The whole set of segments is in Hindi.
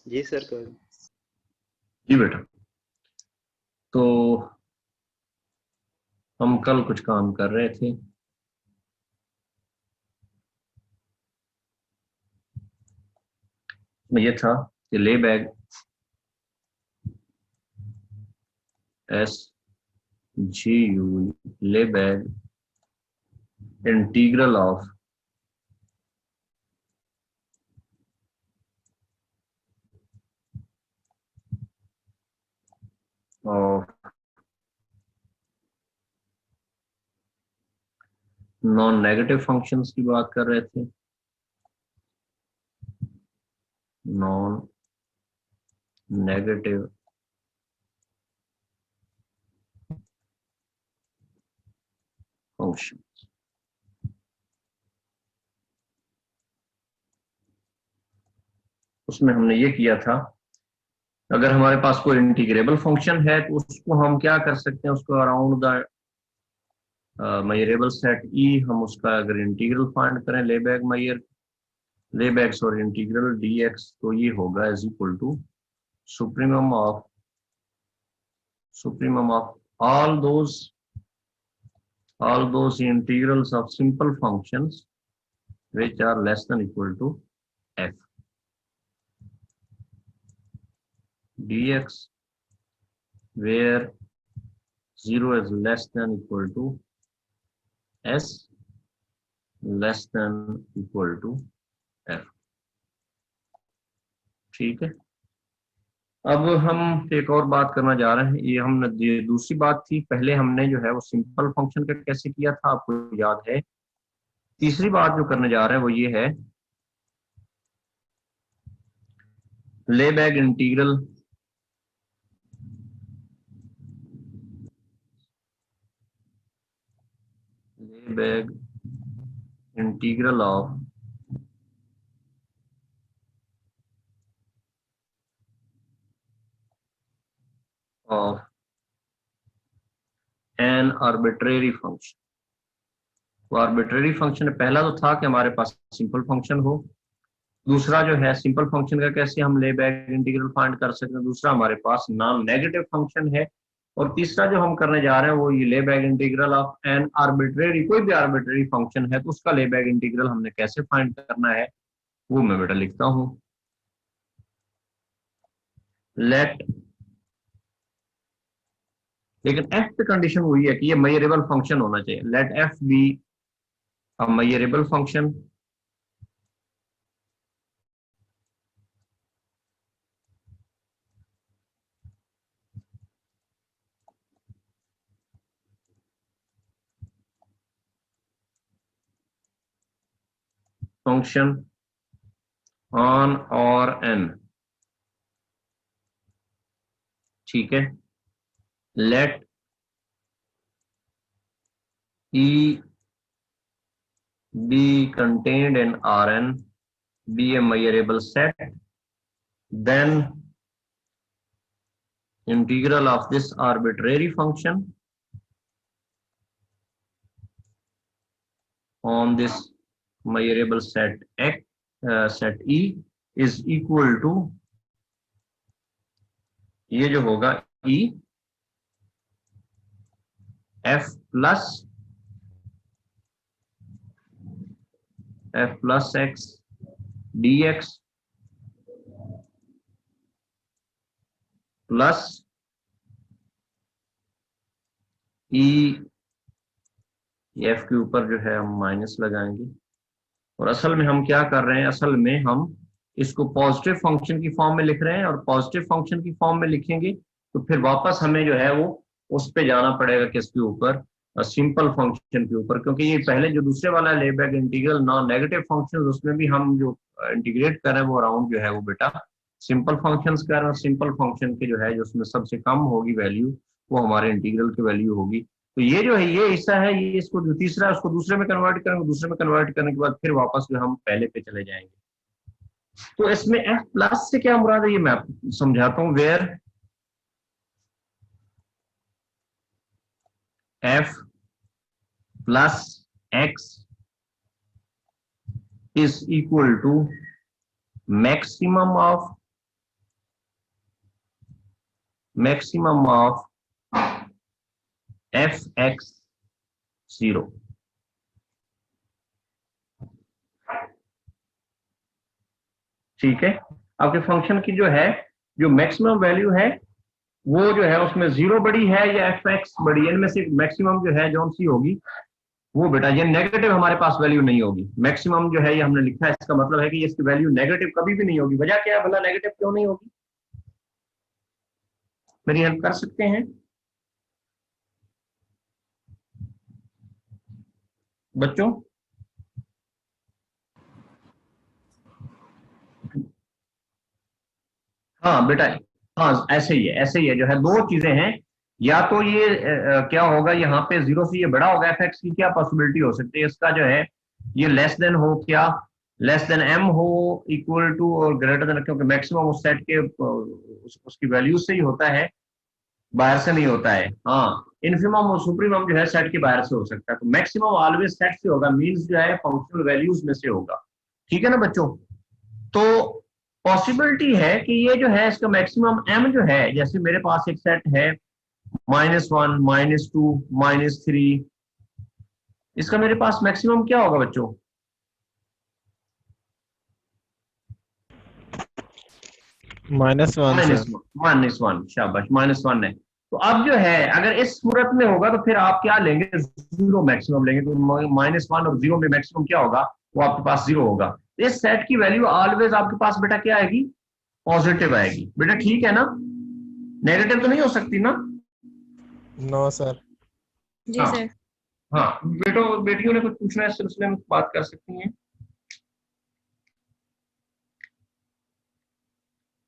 जी सर कल। जी बेटा, तो हम कल कुछ काम कर रहे थे। ये था कि ले बैग एस जी यू ले bag integral of non negative functions की बात कर रहे थे। नॉन नेगेटिव फंक्शन, उसमें हमने ये किया था, अगर हमारे पास कोई इंटीग्रेबल फंक्शन है तो उसको हम क्या कर सकते हैं, उसको around the measurable set E हम उसका अगर इंटीग्रल फाइंड करें Lebesgue sorry integral D X, तो ये होगा is equal to supremum of all those integrals of simple functions which are less than equal to f dx, where 0 is less than equal to s less than equal to f। ठीक है, अब हम एक और बात करना जा रहे हैं। ये हमने दूसरी बात थी, पहले हमने जो है वो सिंपल फंक्शन का कैसे किया था आपको याद है। तीसरी बात जो करने जा रहे हैं वो ये है ले bag integral integral of an arbitrary function. तो आर्बिट्रेरी फंक्शन पहला तो था कि हमारे पास सिंपल फंक्शन हो, दूसरा जो है सिंपल फंक्शन का कैसे हम ले बैक इंटीग्रल फाइंड कर सकते हैं, दूसरा हमारे पास नॉन नेगेटिव फंक्शन है, और तीसरा जो हम करने जा रहे हैं वो ये ले back integral of an arbitrary, कोई भी आर्बिट्रेरी फंक्शन है तो उसका ले बैक इंटीग्रल हमने कैसे फाइंड करना है वो मैं बेटा लिखता हूं। लेट, लेकिन एफ पे कंडीशन वही है कि ये मेजरेबल फंक्शन होना चाहिए। Let F be a measurable function function on R N. ठीक है, let E be contained in Rn, be a measurable set, then integral of this arbitrary function on this measurable set x, set E is equal to, ये जो होगा E f plus x dx plus E, F के ऊपर जो है हम माइनस लगाएंगे, और असल में हम क्या कर रहे हैं, असल में हम इसको पॉजिटिव फंक्शन की फॉर्म में लिख रहे हैं, और पॉजिटिव फंक्शन की फॉर्म में लिखेंगे तो फिर वापस हमें जो है वो उस पे जाना पड़ेगा, किसके ऊपर, सिंपल फंक्शन के ऊपर, क्योंकि ये पहले जो दूसरे वाला ले back integral non negative function, उसमें भी हम जो इंटीग्रेट कर रहे हैं वो अराउंड जो है वो बेटा सिंपल फंक्शन कर रहे हैं। सिंपल फंक्शन के जो है जो उसमें सबसे कम होगी वैल्यू वो हमारे इंटीग्रल की वैल्यू होगी। तो ये जो है ये हिस्सा है, ये इसको जो तीसरा है उसको दूसरे में कन्वर्ट करेंगे, दूसरे में कन्वर्ट करने के बाद फिर वापस जो हम पहले पे चले जाएंगे। तो इसमें एफ प्लस से क्या मुराद है ये मैं आपको समझाता हूं। Where F plus X is equal to maximum of maximum of F X 0। ठीक है, आपके फंक्शन की जो मैक्सिमम वैल्यू है वो जो है उसमें 0 बड़ी है या एफ एक्स बड़ी है, इनमें से मैक्सिमम जो है जौन सी होगी वो बेटा, ये नेगेटिव हमारे पास वैल्यू नहीं होगी। मैक्सिमम जो है ये हमने लिखा है, इसका मतलब है कि इसकी वैल्यू नेगेटिव कभी भी नहीं होगी। वजह क्या है भला, नेगेटिव क्यों नहीं होगी? मेरी हेल्प कर सकते हैं बच्चों? हाँ बेटा, हाँ ऐसे ही है जो है, दो चीजें हैं। या तो ये क्या होगा, यहाँ पे 0 से ये बड़ा होगा, एफ एक्स की क्या पॉसिबिलिटी हो सकती है, इसका जो है ये लेस देन हो, क्या लेस देन एम हो, इक्वल टू और ग्रेटर देन, क्योंकि मैक्सिमम उस सेट के उसकी वैल्यू से ही होता है, बाहर से नहीं होता है। हाँ, इन्फिमम और सुप्रीमम जो है सेट के बाहर से हो सकता है, तो मैक्सिमम ऑलवेज सेट से होगा, मीन्स जो है फंक्शनल वैल्यूज में से होगा। ठीक है ना बच्चों? तो पॉसिबिलिटी है कि ये जो है इसका मैक्सिमम एम जो है, जैसे मेरे पास एक सेट है -1 -2 -3, इसका मेरे पास मैक्सिमम क्या होगा बच्चों? -1 सर। -1, शाबाश, -1 है। तो अब जो है अगर इस सूरत में होगा तो फिर आप क्या लेंगे, 0 मैक्सिमम लेंगे, तो -1 और 0 में मैक्सिमम क्या होगा, वो आपके पास 0 होगा। इस सेट की वैल्यू ऑलवेज आपके पास बेटा क्या आएगी, पॉजिटिव आएगी। बेटा ठीक है ना, नेगेटिव तो नहीं हो सकती ना? No sir. जी हाँ, सर। हाँ बेटो बेटियों ने कुछ पूछना है इस सिलसिले में, बात कर सकती हैं,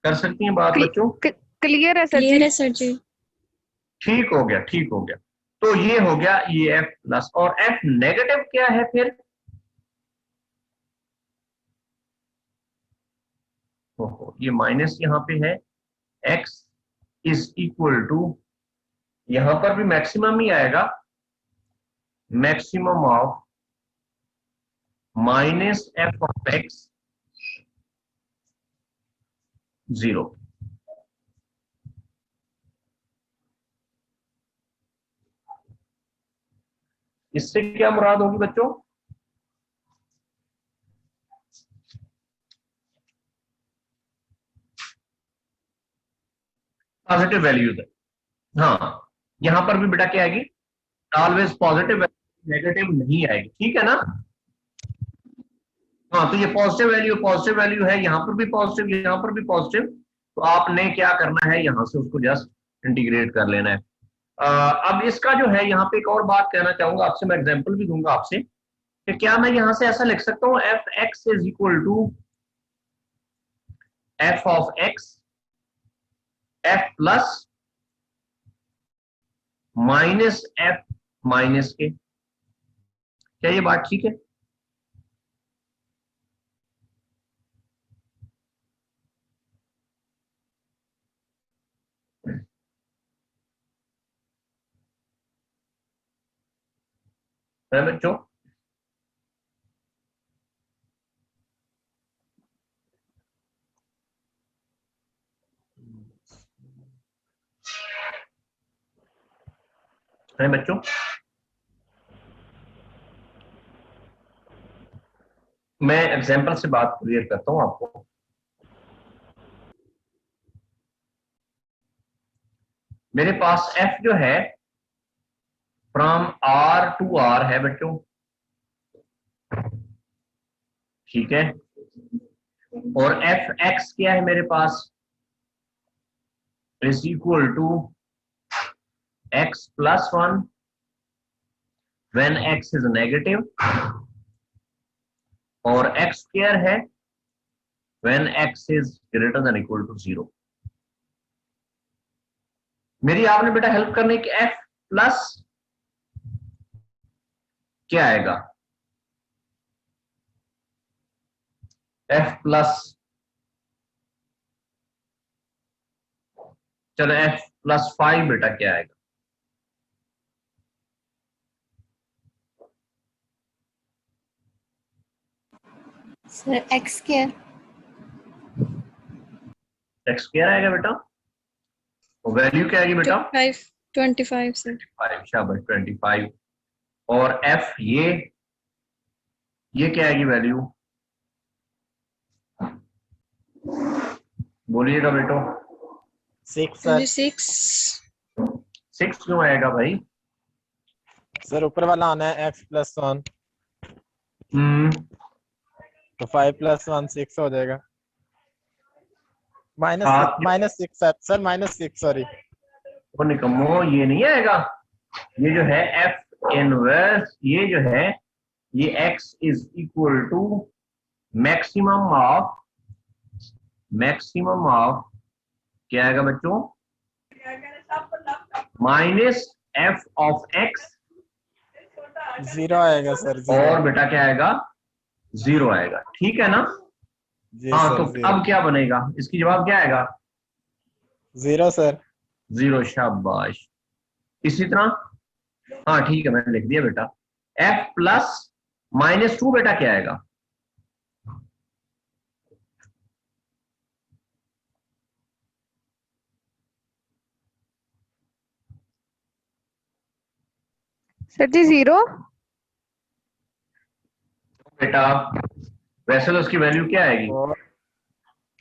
कर सकती हैं बात बच्चों? क्लियर है सर जी। क्लियर है सर जी। ठीक हो गया, ठीक हो गया। तो ये हो गया ये एफ प्लस, और एफ नेगेटिव क्या है फिर? ओहो, ये माइनस यहाँ पे है, एक्स इज इक्वल टू, यहां पर भी मैक्सिमम ही आएगा, maximum of minus F of x 0। इससे क्या मुराद होगी बच्चों? पॉजिटिव वैल्यूज है। हाँ, यहां पर भी बेटा क्या आएगी, ऑलवेज पॉजिटिव, नेगेटिव नहीं आएगी। ठीक है ना? हाँ, तो ये पॉजिटिव वैल्यू है, यहाँ पर भी पॉजिटिव, यहाँ पर भी पॉजिटिव, तो आपने क्या करना है, यहाँ से उसको जस्ट इंटीग्रेट कर लेना है। अब इसका जो है यहाँ पे एक और बात कहना चाहूंगा आपसे, मैं एग्जांपल भी दूंगा आपसे, कि क्या मैं यहाँ से ऐसा लिख सकता हूँ, F X is equal to F of X F plus minus F minus के, क्या ये बात ठीक है? है बच्चों? है बच्चों? मैं एग्जांपल से बात क्लियर करता हूं आपको। मेरे पास एफ जो है फ्रॉम आर टू आर है बच्चों, ठीक है, और एफ एक्स क्या है मेरे पास, is equal to x plus 1 when x is negative, और एक्स स्क्वायर है when x is greater than equal to 0। मेरी आपने बेटा हेल्प करने की, एफ प्लस क्या आएगा, एफ प्लस, चलो एफ प्लस 5 बेटा क्या आएगा, sir x square. X square आएगा बेटा। वैल्यू क्या आएगी बेटा? 25 सर। 5, शाबाश 25। और एफ ये क्या आएगी वैल्यू? बोलिएगा बेटो। 6 सर। 26 6 क्यों आएगा भाई? सर ऊपर वाला आना है x+1, तो 5+1 6 हो जाएगा। -6 सर, -6 सॉरी। वो निकम्मो, ये नहीं आएगा। ये जो है एफ इनवर्स, ये जो है ये x is equal to maximum of क्या आएगा बच्चों? माइनस एफ ऑफ x, 0 आएगा सर, 0। और बेटा क्या आएगा? 0 आएगा। ठीक है ना? जी हाँ, सर, तो 0 अब क्या बनेगा? इसकी जवाब क्या आएगा? 0 सर। 0, शाबाश। इसी तरह, हाँ ठीक है, मैंने लिख दिया बेटा। f प्लस -2 बेटा क्या आएगा? सर जी 0। बेटा वैसे तो उसकी वैल्यू क्या आएगी? और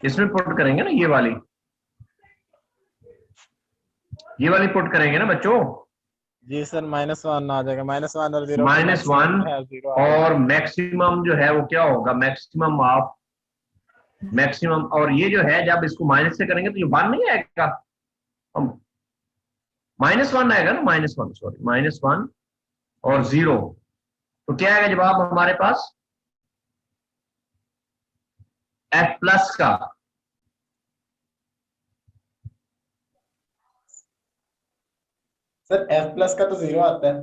इसमें पुट करेंगे ना, ये वाली पुट करेंगे ना बच्चों। जी सर, -1 आ जाएगा। -1 और 0 का -1 मैक्सिमम है 0 आएगा। और मैक्सिमम जो है वो क्या होगा? मैक्सिमम और ये जो है जब इसको माइनस से करेंगे तो ये 1 नहीं आएगा, -1 आएगा ना, -1 सॉरी, -1 और 0, तो क्या आएगा जवाब हमारे पास? f प्लस का सर f प्लस का तो 0 आता है।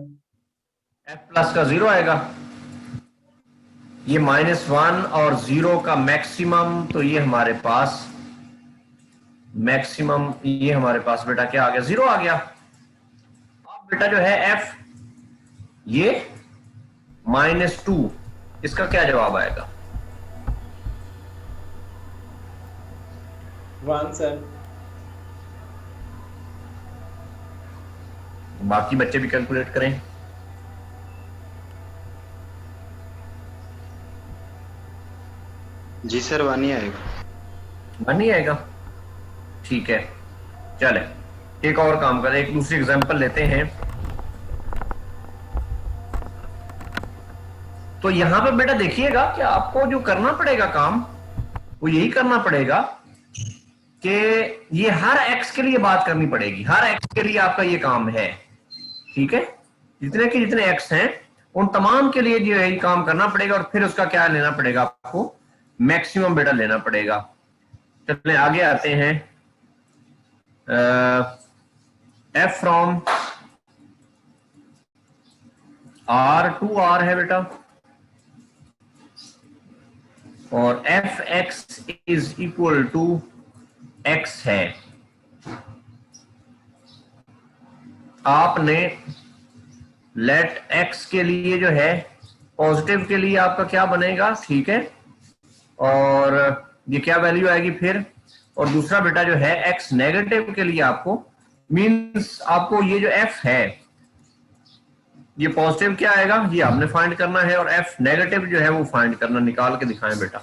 f प्लस का 0 आएगा। ये -1 और 0 का मैक्सिमम, तो ये हमारे पास मैक्सिमम, ये हमारे पास बेटा क्या आ गया? 0 आ गया। अब बेटा जो है f ये -2, इसका क्या जवाब आएगा? 1 सर। बाकी बच्चे भी कैलकुलेट करें। जी सर, 1 ही आएगा। 1 ही आएगा। ठीक है, चले एक और काम करें, एक दूसरी एग्जांपल लेते हैं। तो यहां पर बेटा देखिएगा कि आपको जो करना पड़ेगा काम, वो यही करना पड़ेगा कि ये हर x के लिए बात करनी पड़ेगी। हर x के लिए आपका ये काम है, ठीक है? जितने x हैं उन तमाम के लिए जो यही काम करना पड़ेगा, और फिर उसका क्या लेना पड़ेगा आपको? मैक्सिमम बेटा लेना पड़ेगा। चलिए आगे आते हैं। f from r to r है बेटा, और F X is equal to x है। आपने लेट x के लिए जो है पॉजिटिव के लिए आपका क्या बनेगा? ठीक है, और ये क्या वैल्यू आएगी फिर? और दूसरा बेटा जो है x नेगेटिव के लिए आपको मींस आपको ये जो f है ये पॉजिटिव क्या आएगा ये आपने फाइंड करना है, और f नेगेटिव जो है वो फाइंड करना। निकाल के दिखाएं बेटा।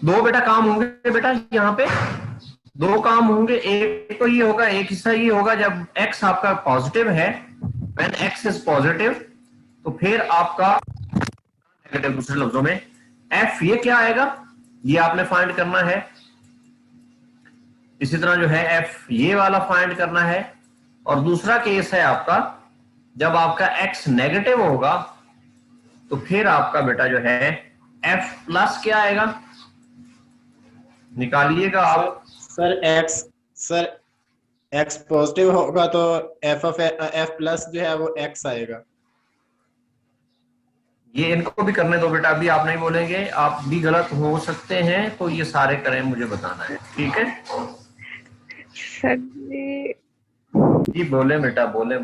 दो बेटा काम होंगे बेटा, यहाँ पे दो काम होंगे। एक तो ये होगा, एक हिस्सा ये होगा जब x आपका पॉजिटिव है, व्हेन x इज पॉजिटिव, तो फिर आपका नेगेटिव, दूसरे लफ्जों में f ये क्या आएगा ये आपने फाइंड करना है। इसी तरह जो है f ये वाला फाइंड करना है। और दूसरा केस है आपका जब आपका x नेगेटिव होगा, तो फिर आपका बेटा जो है f प्लस क्या आएगा? निकालिएगा आप। सर x पॉजिटिव होगा तो f प्लस जो है वो x आएगा। ये इनको भी करने दो बेटा, अभी आप नहीं बोलेंगे, आप भी गलत हो सकते हैं, तो ये सारे करें, मुझे बताना है, ठीक है? सर जी बोले बेटा, बोले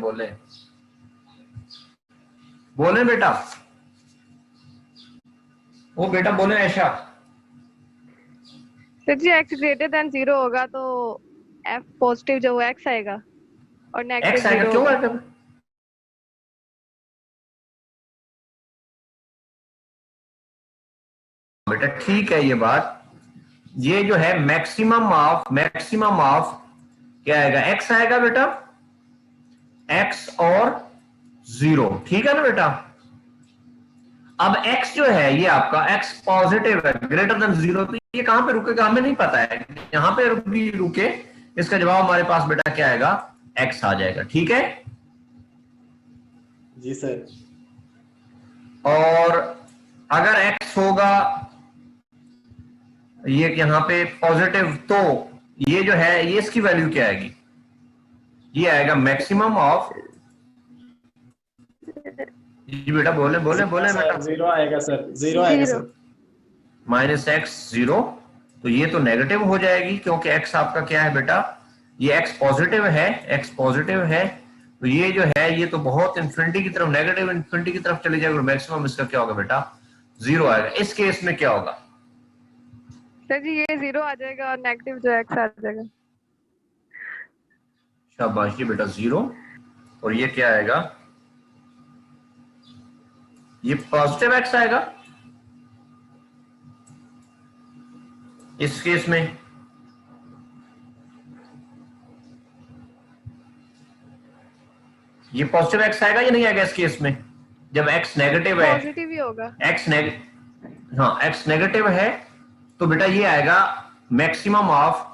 बोले बेटा। वो बेटा बोले ऐशा। सर जी x ग्रेटर देन 0 होगा तो f पॉजिटिव जो वो x आएगा और नेगेटिव एक्स आएगा, 0 क्यों होगा। आएगा? बेटा ठीक है ये बात, ये जो है मैक्सिमम ऑफ क्या आएगा, एक्स आएगा बेटा, एक्स और 0, ठीक है ना बेटा। अब x जो है ये आपका x पॉजिटिव है ग्रेटर देन 0, तो ये कहां पे रुकेगा हमें नहीं पता है, यहां पे भी रुके, इसका जवाब हमारे पास बेटा क्या आएगा, x आ जाएगा, ठीक है। जी सर। और अगर x होगा ये यहां पे पॉजिटिव, तो ये जो है ये इसकी वैल्यू क्या आएगी, ये आएगा मैक्सिमम ऑफ, जी बेटा बोले बोले बोले बेटा, 0 आएगा सर, 0 आएगा सर। माइनस एक्स 0, तो ये तो नेगेटिव हो जाएगी क्योंकि x आपका क्या है बेटा, ये x पॉजिटिव है, तो ये जो है ये तो बहुत इन्फिनिटी की तरफ, नेगेटिव इन्फिनिटी की तरफ चले जाएगा, मैक्सिमम इसका क्या होगा बेटा, 0 आएगा। इस केस में क्या होगा सर जी ये 0 आ जाएगा और नेगेटिव जो x आ जाएगा। शाबाश जी बेटा, 0, और ये क्या आएगा, ये पॉजिटिव x आएगा इस केस में। ये पॉजिटिव x आएगा या नहीं आएगा इस केस में, जब x नेगेटिव है, पॉजिटिव ही होगा। x नेगेटिव है, तो बेटा ये आएगा मैक्सिमम ऑफ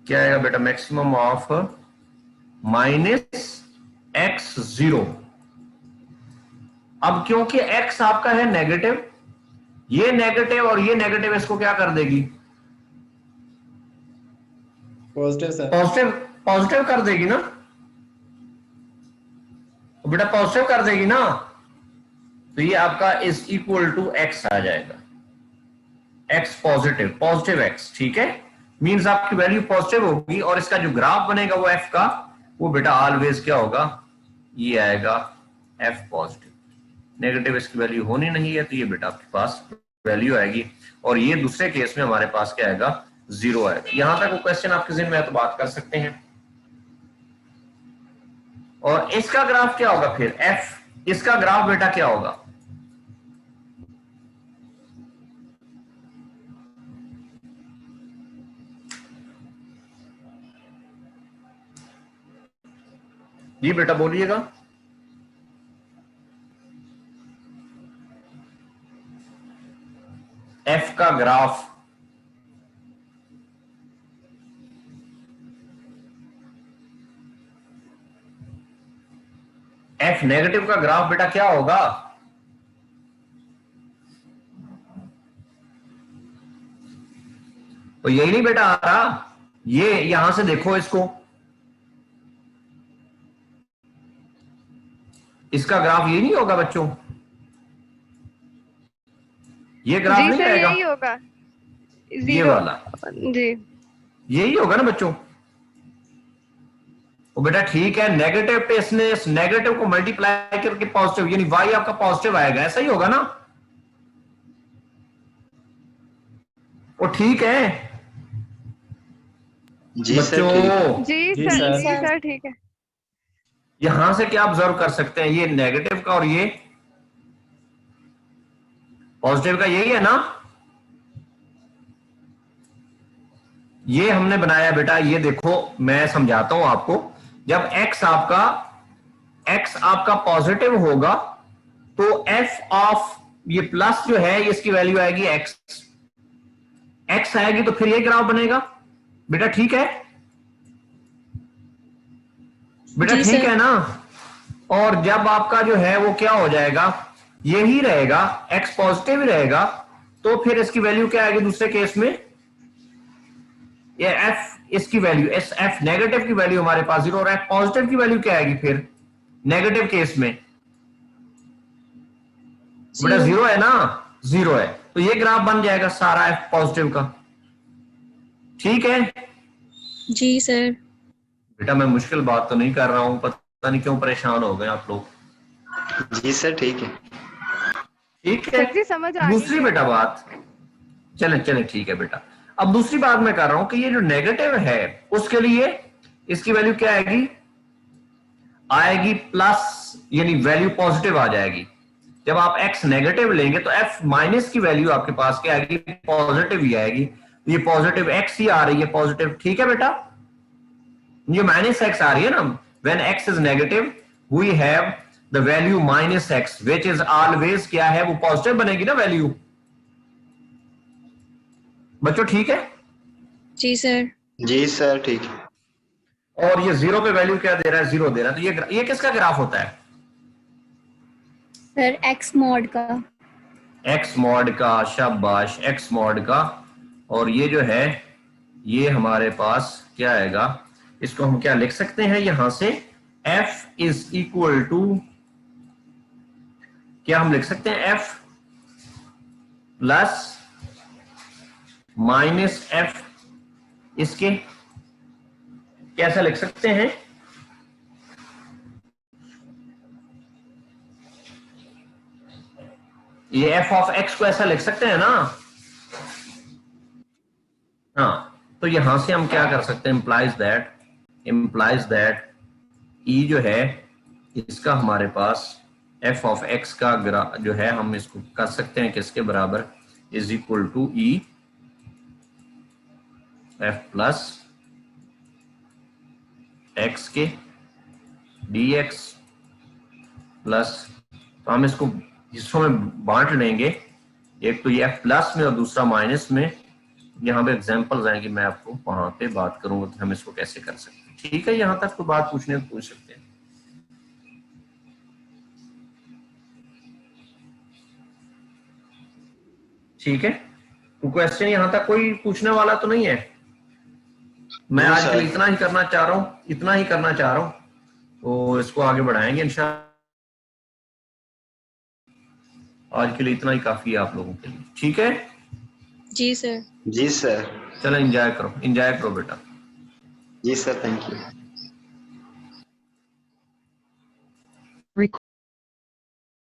क्या आएगा बेटा, मैक्सिमम ऑफ -x0। अब क्योंकि x आपका है नेगेटिव, ये नेगेटिव और ये नेगेटिव इसको क्या कर देगी, पॉजिटिव सर। पॉजिटिव कर देगी ना, बेटा पॉजिटिव कर देगी ना, तो ये आपका इज इक्वल टू x आ जाएगा, x पॉजिटिव x, ठीक है। मींस आपकी वैल्यू पॉजिटिव होगी और इसका जो ग्राफ बनेगा वो f का, वो बेटा ऑलवेज क्या होगा, ये आएगा f पॉजिटिव, नेगेटिव इसकी वैल्यू होनी नहीं है, तो ये बेटा आपके पास वैल्यू आएगी, और ये दूसरे केस में हमारे पास क्या आएगा, 0 आएगा। यहां तक वो क्वेश्चन आपके जिम्मे में तो बात कर सकते हैं। और इसका ग्राफ क्या होगा फिर, f, इसका ग्राफ बेटा क्या होगा, जी बेटा बोलिएगा। f का ग्राफ, f नेगेटिव का ग्राफ बेटा क्या होगा, तो यही नहीं बेटा आ रहा, ये यहां से देखो इसको, इसका ग्राफ ये नहीं होगा बच्चों, ये ग्राफ जी नहीं सर आएगा, यही होगा, ये 0 वाला जी यही होगा ना बच्चों। वो बेटा ठीक है, नेगेटिव पे इसने इस नेगेटिव को मल्टीप्लाई करके पॉजिटिव, यानी y आपका पॉजिटिव आएगा, ऐसा ही होगा ना, वो ठीक है जी सर, बच्चों। जी जी सर, सर। जी सर ठीक है। यहां से क्या ऑब्जर्व कर सकते हैं, ये नेगेटिव का और ये पॉजिटिव का यही है ना, ये हमने बनाया बेटा, ये देखो मैं समझाता हूं आपको, जब x आपका पॉजिटिव होगा तो f ऑफ ये प्लस जो है इसकी वैल्यू आएगी x आएगी, तो फिर ये ग्राफ बनेगा बेटा, ठीक है बेटा, ठीक है ना। और जब आपका जो है वो क्या हो जाएगा, यही रहेगा, x पॉजिटिव ही रहेगा, तो फिर इसकी वैल्यू क्या आएगी दूसरे केस में, ये f इसकी वैल्यू, इस f नेगेटिव की वैल्यू हमारे पास 0, और f पॉजिटिव की वैल्यू क्या आएगी फिर नेगेटिव केस में, बेटा 0 है ना, 0 है, तो ये ग्राफ बन जाएगा सारा f पॉजिटिव का, ठीक है जी सर। बेटा। मैं मुश्किल बात तो नहीं कर रहा हूं, पता नहीं क्यों परेशान हो गए आप लोग। जी सर ठीक है। ठीक है, सर जी समझ आ दूसरी गई। बेटा बात, चले चले ठीक है बेटा। अब दूसरी बात मैं कर रहा हूं कि ये जो नेगेटिव है उसके लिए इसकी वैल्यू क्या आएगी, आएगी प्लस, यानी वैल्यू पॉजिटिव आ जाएगी। जब आप x नेगेटिव लेंगे तो f माइनस की वैल्यू आपके पास क्या आएगी, पॉजिटिव ही आएगी। ये पॉजिटिव x ही आ रही है पॉजिटिव, ठीक है बेटा। ये माइनस x आ रही है ना, when x is negative we have the value minus x which is always क्या है, वो पॉजिटिव बनेगी ना वैल्यू। बच्चों ठीक है? जी सर। जी सर ठीक है। और ये जीरो पे वैल्यू क्या दे रहा है, जीरो दे रहा है। तो ये किसका ग्राफ होता है? सर एक्स मॉड का। एक्स मॉड का, शाबाश, एक्स मॉड का। और ये जो है ये हमारे पास क्या आएगा, इसको हम क्या लिख सकते हैं यहां से, f इज इक्वल टू, क्या हम लिख सकते हैं, f प्लस माइनस f, इसके कैसा लिख सकते हैं, ये f ऑफ x को ऐसा लिख सकते हैं ना। हाँ, तो यहां से हम क्या कर सकते हैं, implies that e जो है इसका हमारे पास f ऑफ x का जो है हम इसको कर सकते हैं किसके बराबर, is equal to e f plus x के dx प्लस, तो हम इसको हिस्सों में बांट लेंगे, एक तो ये f प्लस में और दूसरा माइनस में। यहाँ पे एग्जांपल्स आएंगे, मैं आपको वहां पे बात करूंगा कि हम इसको कैसे कर सकते हैं। ठीक है, यहां तक तो बात पूछने को पूछ सकते हैं। ठीक है, तो क्वेश्चन यहां तक कोई पूछने वाला तो नहीं है? मैं आज के लिए इतना ही करना चाह रहा हूं, तो इसको आगे बढ़ाएंगे इंशाल्लाह। आज के लिए इतना ही काफी है आप लोगों के लिए, ठीक है? जी सर। जी सर। चलो एंजॉय करो बेटा। जी सर, थैंक यू।